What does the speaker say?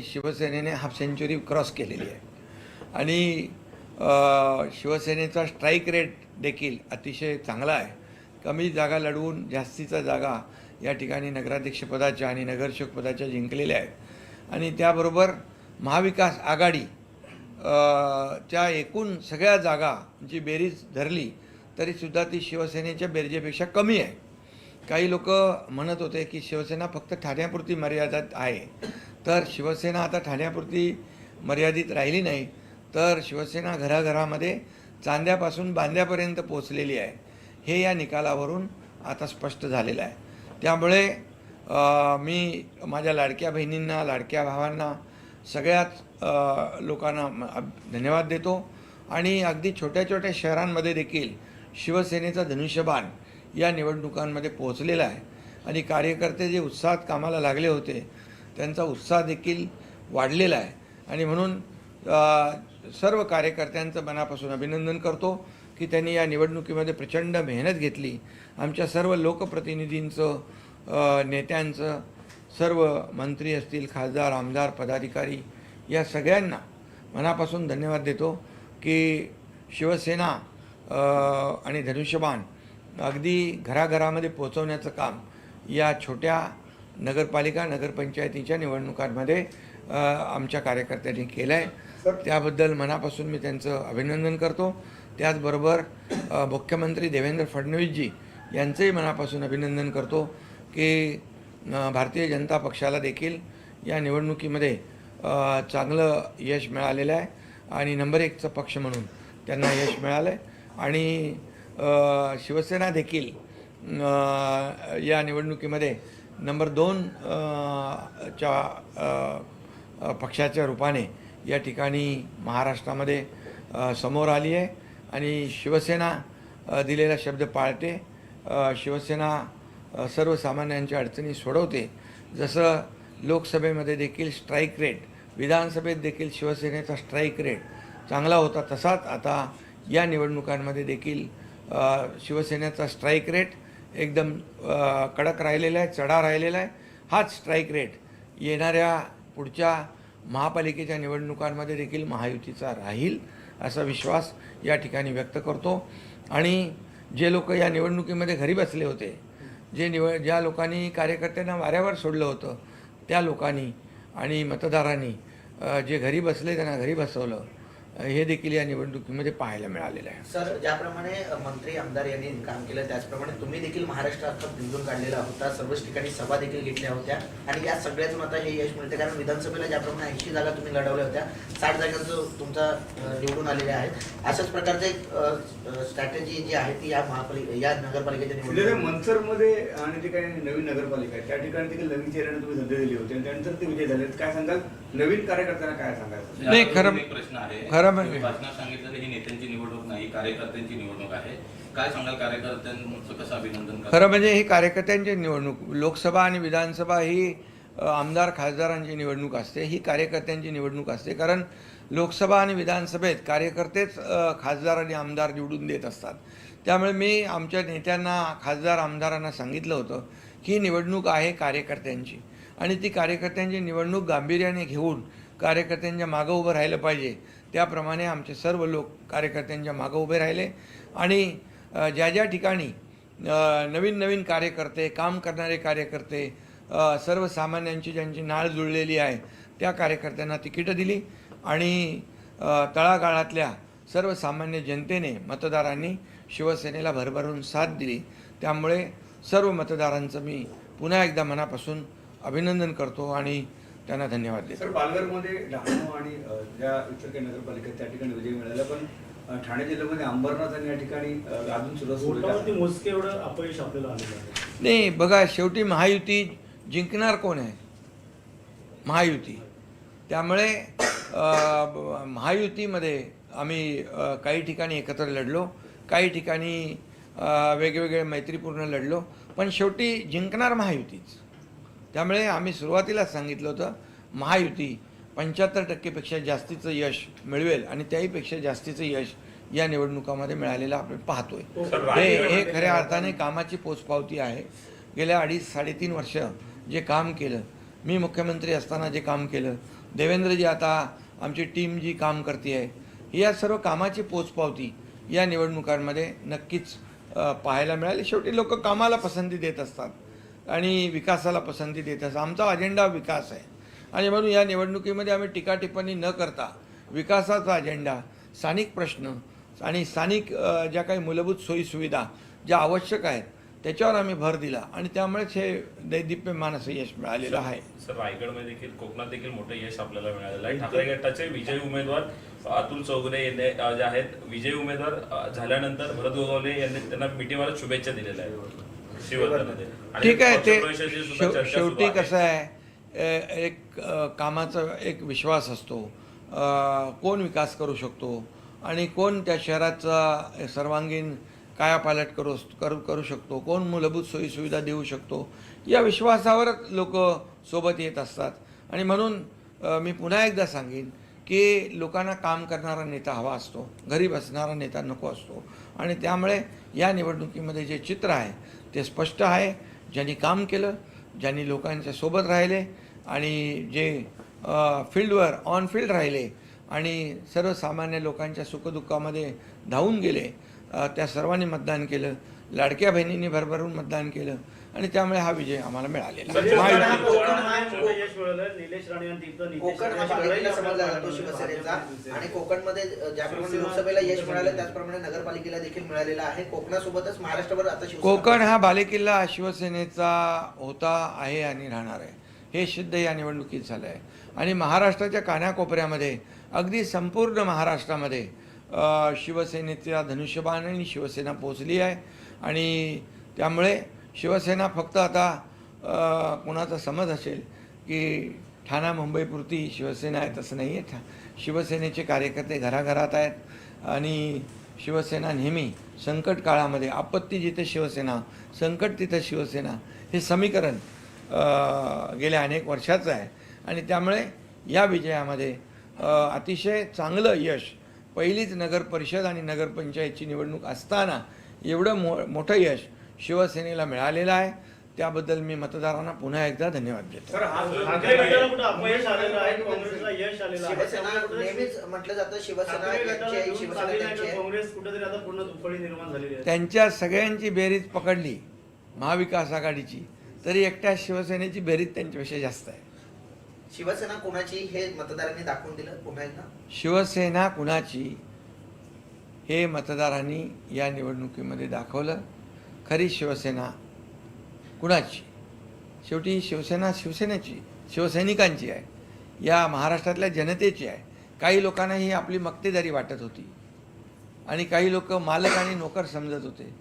शिवसेनेने half century cross केलेली आहे आणि शिवसेनेचा स्ट्राईक रेट देखील अतिशय चांगला आहे. कमी जागा लढवून जास्तीचा जागा या ठिकाणी नगराध्यक्षपदाच्या आणि नगरसेवकपदाच्या जिंकलेल्या आहेत आणि त्याबरोबर महाविकास आघाडी च्या एकूण सगळ्या जागा जी बेरीज धरली तरीसुद्धा ती शिवसेनेच्या बेरजेपेक्षा कमी आहे. काही लोक म्हणत होते की शिवसेना फक्त ठाण्यापुरती मर्यादित आहे, तर शिवसेना आता ठाण्यापुरती मर्यादित राहिली नाही, तर शिवसेना घराघरामध्ये चांद्यापासून बांद्यापर्यंत पोचलेली आहे. हे या निकालावरून आता स्पष्ट झालेलं आहे. त्यामुळे मी माझ्या लाडक्या बहिणींना, लाडक्या भावांना, सगळ्याच लोकांना धन्यवाद देतो आणि अगदी छोट्या छोट्या शहरांमध्ये देखील शिवसेनेचा धनुष्यबाण या निवडणुकांमध्ये पोहोचलेला आहे आणि कार्यकर्ते जे उत्साहात कामाला लागले होते त्यांचा उत्साह देखील वाढलेला आहे आणि म्हणून सर्व कार्यकर्त्यांचं मनापासून अभिनंदन करतो की त्यांनी या निवडणुकीमध्ये प्रचंड मेहनत घेतली. आमच्या सर्व लोकप्रतिनिधींचं, नेत्यांचं, सर्व मंत्री असतील, खासदार, आमदार, पदाधिकारी या सगळ्यांना मनापासून धन्यवाद देतो की शिवसेना आणि धनुष्यबाण अगदी घराघरामध्ये पोहोचवण्याचं काम या छोट्या नगरपालिका, नगरपंचायतीच्या निवडणुकांमध्ये आमच्या कार्यकर्त्यांनी केलं आहे. त्याबद्दल मनापासून मी त्यांचं अभिनंदन करतो. त्याचबरोबर मुख्यमंत्री देवेंद्र फडणवीसजी यांचंही मनापासून अभिनंदन करतो की भारतीय जनता पक्षाला देखील या निवडणुकीमध्ये चांगलं यश मिळालेलं आहे आणि नंबर 1चा पक्ष म्हणून त्यांना यश मिळालं आहे आणि शिवसेना देखील या निवडणुकीमध्ये नंबर 2 च्या पक्षाच्या रूपाने या ठिकाणी महाराष्ट्रामध्ये समोर आली आहे आणि शिवसेना दिलेला शब्द पाळते. शिवसेना सर्वसामान्यांच्या अडचणी सोडवते. जसं लोकसभेमध्ये देखील स्ट्राईक रेट, विधानसभेत देखील शिवसेनेचा स्ट्राईक रेट चांगला होता, तसाच आता या निवडणुकांमध्ये देखील शिवसेनेचा स्ट्राईक रेट एकदम कडक राहिलेला आहे, चढा राहिलेला आहे. हाच स्ट्राईक रेट येणाऱ्या पुढच्या महापालिकेच्या निवडणुकांमध्ये देखील महायुतीचा राहील असा विश्वास या ठिकाणी व्यक्त करतो. आणि जे लोक या निवडणुकीमध्ये घरी बसले होते, ज्या लोकांनी कार्यकर्त्यांना वाऱ्यावर सोडलं होतं, त्या लोकांनी आणि मतदारांनी जे घरी बसले त्यांना घरी बसवलं, हे देखील या निवडणुकीमध्ये पाहायला मिळालेलं आहे. सर, ज्याप्रमाणे मंत्री आमदार यांनी काम केलं त्याचप्रमाणे तुम्ही देखील महाराष्ट्रात निवडून काढलेला होता, सर्वच ठिकाणी सभा देखील घेतल्या होत्या आणि या सगळ्यातून आता हे यश मिळते. कारण विधानसभेला ज्याप्रमाणे 80 जागा तुम्ही लढवल्या होत्या, 60 जागांचं तुमचा निवडून आलेल्या आहेत. अशाच प्रकारचे स्ट्रॅटेजी जी आहे ती या नगरपालिकेच्या निवडणुकीमध्ये मनसरमध्ये आणि जे काही नवीन नगरपालिका आहे त्या ठिकाणी देखील नवीन चेहऱ्याने तुम्ही संधी दिली होती आणि त्यानंतर ते विजय झाले. काय सांगाल नवीन कार्यकर्त्यांना, काय सांगायचं? नाही, खरं प्रश्न आहे. खरं सांगितलं ही नेत्यांची निवडणूक नाही, कार्यकर्त्यांची निवडणूक आहे. काय सांगाल कार्यकर्त्यांचं कसं अभिनंदन? खरं म्हणजे ही कार्यकर्त्यांची निवडणूक, लोकसभा आणि विधानसभा ही आमदार खासदारांची निवडणूक असते, ही कार्यकर्त्यांची निवडणूक असते. कारण लोकसभा आणि विधानसभेत कार्यकर्तेच खासदार आणि आमदार निवडून देत असतात. त्यामुळे मी आमच्या नेत्यांना, खासदार, आमदारांना सांगितलं होतं की ही निवडणूक आहे कार्यकर्त्यांची आणि ती कार्यकर्त्यांची निवडणूक गांभीर्याने घेऊन कार्यकर्त्यांच्या मागं उभं राहिलं पाहिजे. त्याप्रमाणे आमचे सर्व लोक कार्यकर्त्यांच्या मागं उभे राहिले आणि ज्या ज्या ठिकाणी नवीन नवीन कार्यकर्ते, काम करणारे कार्यकर्ते, सर्वसामान्यांची ज्यांची नाळ जुळलेली आहे त्या कार्यकर्त्यांना तिकीटं दिली आणि तळागाळातल्या सर्वसामान्य जनतेने, मतदारांनी शिवसेनेला भरभरून साथ दिली. त्यामुळे सर्व मतदारांचं मी पुन्हा एकदा मनापासून अभिनंदन करतो आणि त्यांना धन्यवाद देतो. सर, पालघरमध्ये डहाणू आणि ज्या इतर काही नगरपालिका त्या ठिकाणी विजय मिळाला, पण ठाणे जिल्ह्यामध्ये अंबरनाथ आणि या ठिकाणी अजून सुद्धा मोजके एवढं अपयश आपल्याला आलेलं आहे. नाही, बघा, शेवटी महायुती जिंकणार कोण आहे? महायुती. त्यामुळे महायुतीमध्ये आम्ही काही ठिकाणी एकत्र लढलो, काही ठिकाणी वेगवेगळे मैत्रीपूर्ण लढलो, पण शेवटी जिंकणार महायुतीच. त्यामुळे आम्ही सुरुवातीलाच सांगितलं होतं महायुती 75% जास्तीचं यश मिळवेल आणि त्याहीपेक्षा जास्तीचं यश या निवडणुकामध्ये मिळालेलं आपण पाहतोय. हे खऱ्या अर्थाने कामाची पोचपावती आहे. गेल्या 2.5-3.5 वर्ष जे काम केलं, मी मुख्यमंत्री असताना जे काम केलं, देवेंद्रजी आता आमची टीम जी काम करते आहे या सर्व कामाची पोचपावती या निवडणुकांमध्ये नक्कीच पाहायला मिळाली. शेवटी लोक कामाला पसंती देत असतात आणि विकासाला पसंती देत असतात. आमचा अजेंडा विकास आहे आणि म्हणून या निवडणुकीमध्ये आम्ही टीका टिप्पणी न करता विकासाचा अजेंडा, स्थानिक प्रश्न आणि स्थानिक ज्या काही मूलभूत सोयीसुविधा ज्या आवश्यक आहेत त्याच्यावर आम्ही भर दिला आणि त्यामुळेच हे दैदिप्यमान असं यश मिळालेलं आहे. सर, रायगडमध्ये देखील, कोकणात देखील मोठं यश आपल्याला मिळालेलं आहे. ठाकरे गटाचे विजयी उमेदवार अतुल चौगुले जे आहेत, विजयी उमेदवार झाल्यानंतर भरत गोगावले यांनी त्यांना मिठीमारत शुभेच्छा दिलेल्या आहेत शिवसेनेमध्ये. ठीक आहे, ते शेवटी कसं आहे, एक कामाचा एक विश्वास असतो, कोण विकास करू शकतो आणि कोण त्या शहराचा सर्वांगीण कायापालट करू शकतो, कोण मूलभूत सोयीसुविधा देऊ शकतो, या विश्वासावर लोक सोबत येत असतात. आणि म्हणून मी पुन्हा एकदा सांगेन की लोकांना काम करणारा नेता हवा असतो, घरी बसणारा नेता नको असतो. आणि त्यामुळे या निवडणुकीमध्ये जे चित्र आहे ते स्पष्ट आहे. ज्यांनी काम केलं, ज्यांनी लोकांच्या सोबत राहिले आणि जे फील्डवर ऑन फील्ड राहिले आणि सर्वसामान्य लोकांच्या सुखदुःखामध्ये धावून गेले, त्या सर्वांनी मतदान केलं. लाडक्या बहिणींनी भरभरून मतदान केलं आणि त्यामुळे हा विजय आम्हाला मिळालेला आहे. यश मिळालं. निलेश राणे यांनी तिथं नीतीश कोकण हा राणे बालेकिल्ला यांच्याकडे समजला जातो शिवसेनेचा आणि कोकणमध्ये ज्याप्रमाणे लोकसभेला यश मिळालं त्याचप्रमाणे नगरपालिकेला देखील मिळालेलं आहे. कोकणासोबतच महाराष्ट्रभर आता कोकण हा बालेकिल्ला शिवसेनेचा होता, आहे आणि राहणार आहे, हे सिद्ध या निवडणुकीत झालं आहे. आणि महाराष्ट्राच्या कानाकोपऱ्यामध्ये, अगदी संपूर्ण महाराष्ट्रामध्ये शिवसेनेचा धनुष्यबाण आणि शिवसेना पोचली आहे. आणि त्यामुळे शिवसेना फक्त आता कोणाचा समज असेल की ठाणा मुंबईपुरती शिवसेना आहे, तसं नाही आहे. शिवसेनेचे कार्यकर्ते घराघरात आहेत आणि शिवसेना नेहमी संकट काळामध्ये, आपत्ती जिथे शिवसेना, संकट तिथे शिवसेना, हे समीकरण गेल्या अनेक वर्षाचं आहे. आणि त्यामुळे या विजयामध्ये अतिशय चांगलं यश, पहिलीच नगर परिषद आणि नगरपंचायतची निवडणूक असताना एवढं मोठं यश शिवसेनेला मिळालेलं आहे. त्याबद्दल मी मतदारांना पुन्हा एकदा धन्यवाद देतो. ठाकरे गटाला कुठं अपयश आलेलं आहे, काँग्रेसला यश आलेलं आहे. शिवसेना नेहमीच म्हटलं जातं शिवसेना यांची आहे, शिवसेना त्यांची आहे. काँग्रेस कुठेतरी आता पूर्ण दुफळी निर्माण झालेली आहे. त्यांच्या सगळ्यांची बेरीज पकडली महाविकास आघाडीची, तरी एकट्या शिवसेनेची बेरीज त्यांच्यापेक्षा जास्त आहे. शिवसेना कोणाची हे मतदारांनी दाखवून दिलं पुन्हा एकदा. शिवसेना कुणाची हे मतदारांनी या निवडणुकीमध्ये दाखवलं. खरी शिवसेना कुणाची, शेवटी शिवसेना शिवसेनेची, शिवसैनिकांची आहे, या महाराष्ट्रातल्या जनतेची आहे. काही लोकांना ही आपली मक्तेदारी वाटत होती आणि काही लोक मालक आणि नोकर समजत होते.